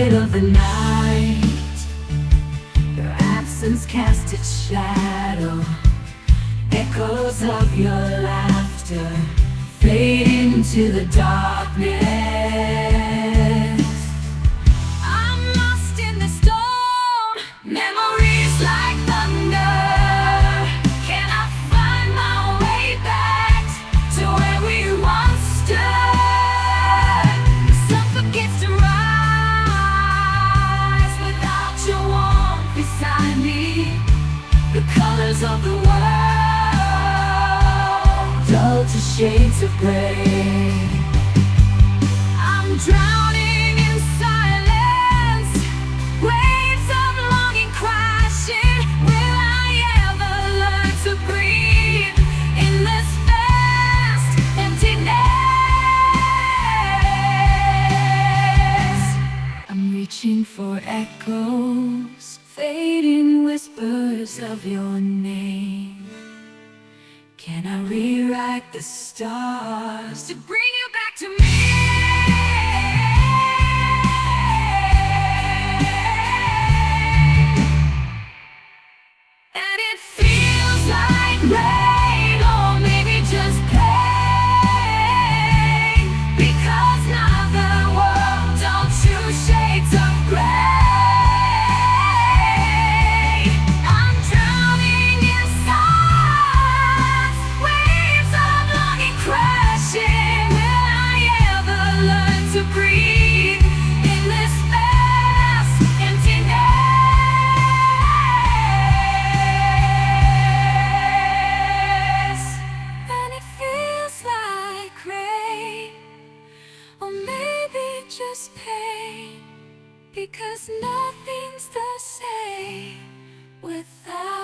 quiet of the night, your absence cast its shadow. Echoes of your laughter fade into the darkness. I'm lost in the storm, memories like thunder. Can I find my way back to where we once stood? The sun forgets to rise without your warmth beside me. The colors of the world dull to shades of gray. I'm drowning in silence, waves of longing crashing. Will I ever learn to breathe in this vast emptiness? I'm reaching for echoes, fading whispers of your name. Can I rewrite the stars to bring you back to me? And it feels like rain, or maybe just pain, because now the world don't choose shades of gray. To breathe in this vast emptiness. And it feels like rain, or maybe just pain, because nothing's the same without